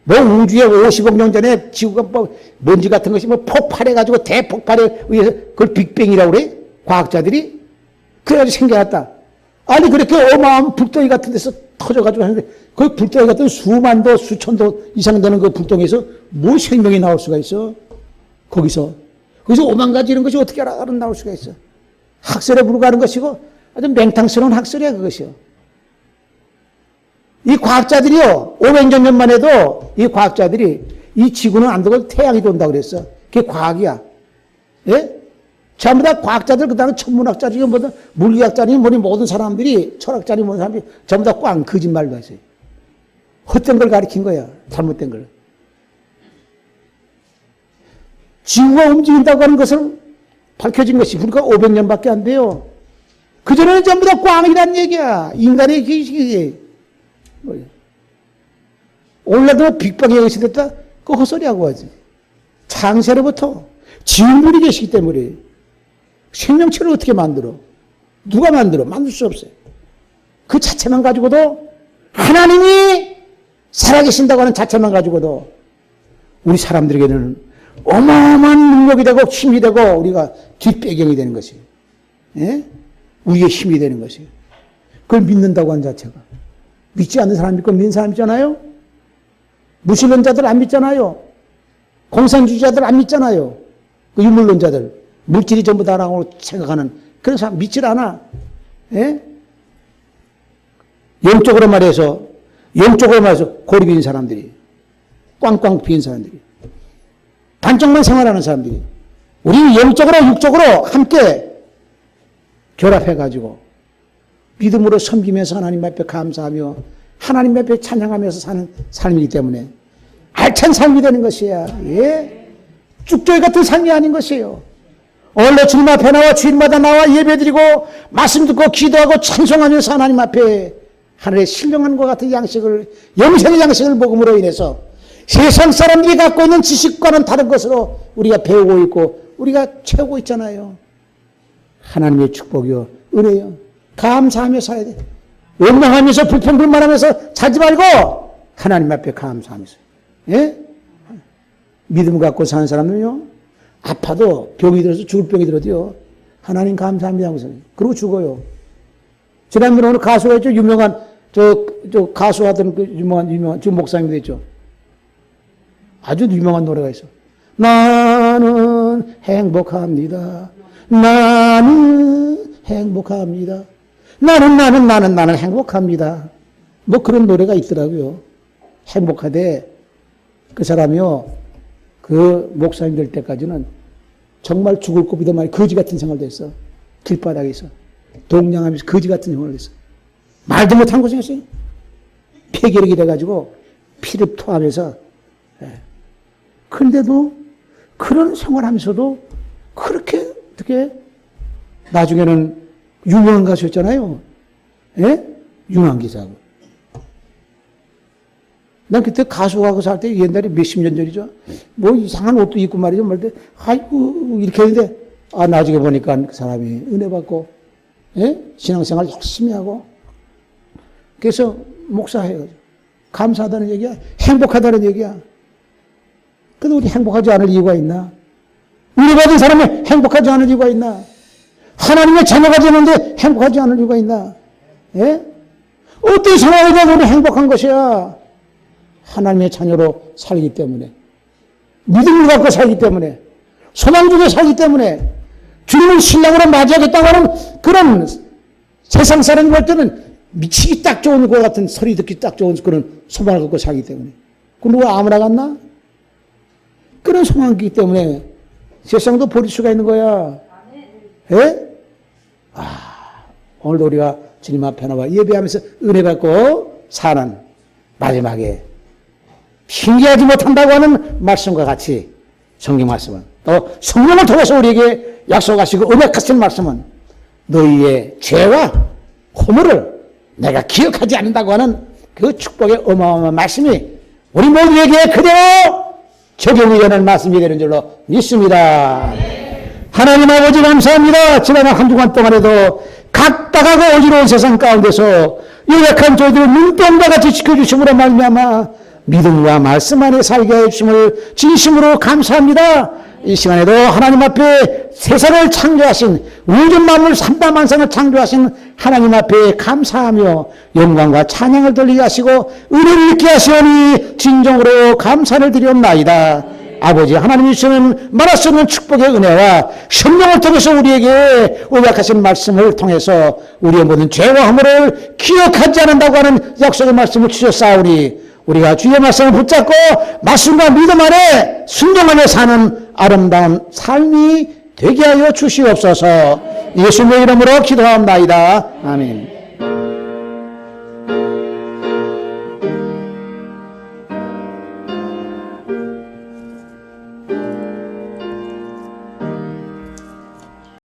뭐 우주에 50억 년 전에 지구가 뭐 먼지 같은 것이 뭐 폭발해가지고 대폭발에 의해서 그걸 빅뱅이라고 그래? 과학자들이? 그래가지고 생겨났다. 아니, 그렇게 어마어마한 불덩이 같은 데서 터져가지고 하는데 그 불덩이 같은 수만도 수천도 이상 되는 그 불덩이에서 뭐 생명이 나올 수가 있어? 거기서 오만 가지 이런 것이 어떻게 나올 수가 있어? 학설에 불과한 것이고 아주 맹탕스러운 학설이야, 그것이요. 이 과학자들이요, 500년 만에 해도 이 과학자들이 이 지구는 안 되고 태양이 돈다고 그랬어. 그게 과학이야. 예? 전부 다 과학자들, 그 다음에 천문학자들이 뭐든 물리학자니 뭐니 모든 사람들이, 철학자니 모든 사람들이 전부 다 꽝 거짓말도 하세요. 헛된 걸 가르친 거야. 잘못된 걸. 지구가 움직인다고 하는 것을 밝혀진 것이 그러니까 500년밖에 안 돼요. 그전에는 전부 다 꽝이라는 얘기야. 인간의 기식이. 오늘날도 빅방에 의시 됐다? 그거 헛소리하고 하지. 창세로부터 지음물이 계시기 때문에 생명체를 어떻게 만들어? 누가 만들어? 만들 수 없어요. 그 자체만 가지고도 하나님이 살아계신다고 하는 자체만 가지고도 우리 사람들에게는 어마어마한 능력이 되고 힘이 되고 우리가 뒷배경이 되는 것이에요. 예? 우리의 힘이 되는 것이에요. 그걸 믿는다고 하는 자체가. 믿지 않는 사람 믿고 믿는 사람 있잖아요. 무신론자들 안 믿잖아요. 공산주의자들 안 믿잖아요. 그 유물론자들. 물질이 전부 다라고 생각하는 그런 사람 믿질 않아. 예? 영적으로 말해서 고리 빈 사람들이, 꽝꽝 빈 사람들이, 반쪽만 생활하는 사람들이, 우리는 영적으로 육적으로 함께 결합해가지고 믿음으로 섬기면서 하나님 앞에 감사하며 하나님 앞에 찬양하면서 사는 삶이기 때문에 알찬 삶이 되는 것이야. 예? 쭉조이 같은 삶이 아닌 것이에요. 오늘도 주님 앞에 나와 주일마다 나와 예배드리고 말씀 듣고 기도하고 찬송하면서 하나님 앞에 하늘의 신령한과 같은 양식을, 영생의 양식을 먹음으로 인해서 세상 사람들이 갖고 있는 지식과는 다른 것으로 우리가 배우고 있고 우리가 채우고 있잖아요. 하나님의 축복이요, 은혜요. 감사하며 살아야 돼. 원망하면서 불평불만하면서 살지 말고 하나님 앞에 감사하면서. 예? 믿음 갖고 사는 사람은요, 아파도 병이 들어서 죽을 병이 들어도요, 하나님 감사합니다 하면서 그러고 죽어요. 지난번에 오늘 가수가 있죠. 유명한 저 가수하던 그 유명한 지금 목사님도 있죠. 아주 유명한 노래가 있어. 나는 행복합니다. 나는 행복합니다. 나는 행복합니다. 뭐 그런 노래가 있더라고요. 행복하대. 그 사람이요, 그 목사님 될 때까지는 정말 죽을 고비도 많이 거지 같은 생활도 했어. 길바닥에서 동냥하면서 거지 같은 생활을 했어. 말도 못한 고생했어요. 폐결핵이 돼가지고 피를 토하면서. 그런데도 그런 생활하면서도 그렇게 어떻게 나중에는 유명한 가수였잖아요. 예? 유명한 기사고. 난 그때 가수하고 살 때 옛날에 몇십 년 전이죠. 뭐 이상한 옷도 입고 말이죠. 말때 아이고 이렇게 했는데 나중에 보니까 그 사람이 은혜 받고, 예? 신앙생활 열심히 하고, 그래서 목사해가지고 감사하다는 얘기야. 행복하다는 얘기야. 근데 우리 행복하지 않을 이유가 있나? 은혜 받은 사람이 행복하지 않을 이유가 있나? 하나님의 자녀가 되는데 행복하지 않을 이유가 있나? 예? 어떤 상황이든 우리 행복한 것이야. 하나님의 자녀로 살기 때문에, 믿음을 갖고 살기 때문에, 소망 중에 살기 때문에, 주님을 신랑으로 맞이하겠다고 하는 그런 세상 사람이 볼 때는 미치기 딱 좋은 것 같은, 소리 듣기 딱 좋은 그런 소망을 갖고 살기 때문에. 그 누가 아무나 같나? 그런 소망이기 때문에 세상도 버릴 수가 있는 거야. 예? 오늘도 우리가 주님 앞에 나와 예배하면서 은혜 받고 사는 마지막에 핑계하지 못한다고 하는 말씀과 같이 성경 말씀은, 또 성령을 통해서 우리에게 약속하시고 언약하신 말씀은 너희의 죄와 허물을 내가 기억하지 않는다고 하는 그 축복의 어마어마한 말씀이 우리 모두에게 그대로 적용이 되는 말씀이 되는 줄로 믿습니다. 하나님 아버지 감사합니다. 지난 한 주간 동안에도 각박하고 어지러운 세상 가운데서 연약한 저희들을 눈동자 같이 지켜주심으로 말미암아 믿음과 말씀 안에 살게 해주심을 진심으로 감사합니다. 이 시간에도 하나님 앞에 세상을 창조하신, 우주 만물 삼다만상을 창조하신 하나님 앞에 감사하며 영광과 찬양을 돌리게 하시고 은혜를 있게 하시오니 진정으로 감사를 드리옵나이다. 아버지 하나님이 주시는 말할 수 없는 축복의 은혜와 성령을 통해서 우리에게 의약하신 말씀을 통해서 우리의 모든 죄와 허물을 기억하지 않는다고 하는 약속의 말씀을 주셨사오니 우리가 주의 말씀을 붙잡고 말씀과 믿음 안에 순종하며 사는 아름다운 삶이 되게 하여 주시옵소서. 예수님의 이름으로 기도합니다. 아멘.